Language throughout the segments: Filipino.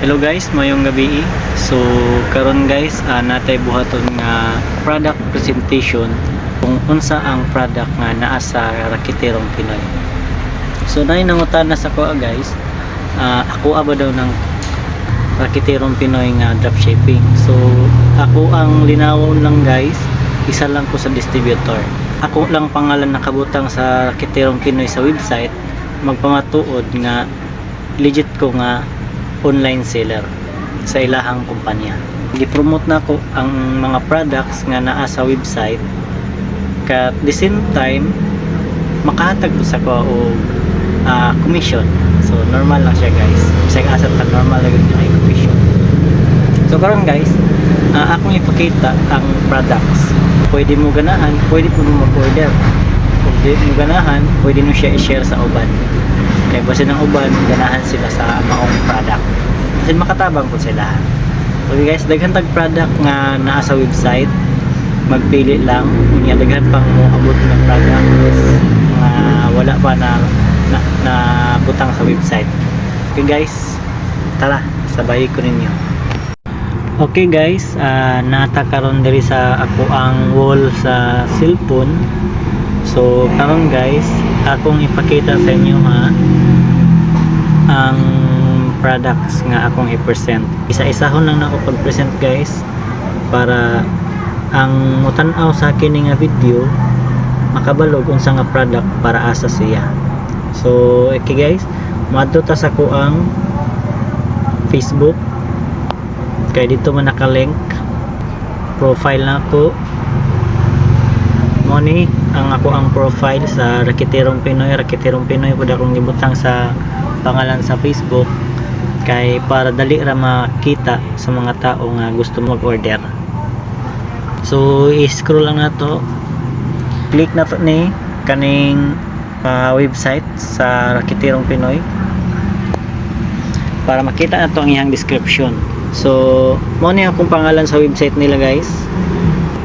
Hello guys, mayong gabi. So karon guys, natay buhaton nga product presentation kung unsa ang product nga naa sa Raketerong Pinoy. So nay nangutan na sa ko guys, ako ba daw ng Raketerong Pinoy nga dropshipping. So ako ang linawon lang guys, isa lang ko sa distributor. Ako lang pangalan nakabutang sa Raketerong Pinoy sa website, magpamatuod nga legit ko nga online seller sa ilahang kumpanya. Gi-promote na ko ang mga products nga naa sa website, at the same time makahatag ko sa ko og commission. So normal lang siya guys, bisag asa ta normal lang yung commission. So karon guys, akong ipakita ang products. Pwede mo ganahan, pwede mo mag-order. Kung di mo ganahan, pwede mo siya i-share sa uban. Kaya basta ng uban, ganahan sila sa maong product. Kasi makatabang po sila. Okay guys, daghan tag product nga naa sa website. Magpili lang. Unya daghan pang mo abot ng product nga wala pa na butang sa website. Okay guys, tara, sabay ko ninyo. Okay guys, nata karon diri sa ako ang wall sa cellphone. So karon guys, akong ipakita sa inyo ang products nga akong i-present. Isa-isahon lang na ako pag-present guys, para ang mutan-aw sa akin nga video makabalog unsa nga product para asa siya. So okay guys, madto ta sa ko ang Facebook, kay dito man naka-link profile na ko. Moni ang ako ang profile sa Raketerong Pinoy. Raketerong Pinoy pud akong gibutang sa pangalan sa Facebook, kay para dali ra makita sa mga tao nga gusto mag-order. So i-scroll lang nato, click na to ni kaning website sa Raketerong Pinoy para makita na to ang iyang description. So mo ni akong pangalan sa website nila guys.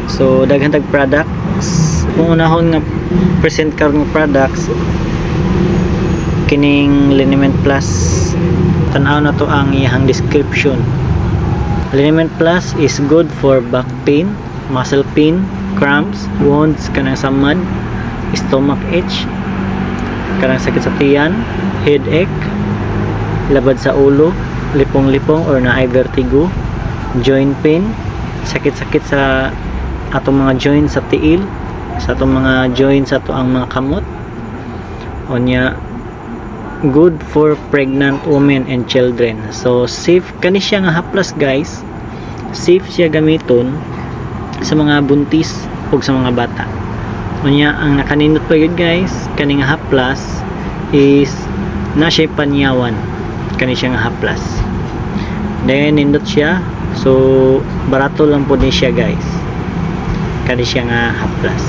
So daghan tag products. Kung unahon nga present karon nga products, kining Liniment Plus, tan-aw na to ang iyang description. Liniment Plus is good for back pain, muscle pain, cramps, wounds, kanang samad, stomach ache, kanang sakit sa tiyan, headache, labad sa ulo, lipong-lipong or na vertigo, joint pain, sakit-sakit sa atong mga joint sa tiil, sa atong mga joint sa ato ang mga kamot. Onya, good for pregnant women and children. So safe kani siya nga haplas guys, safe siya gamiton sa mga buntis ug sa mga bata. Unya ang nakanindot pa yun guys, kani nga haplas is na siya panyawan, kani siya nga haplas, then nindot siya. So barato lang po din siya guys, kani siya nga haplas.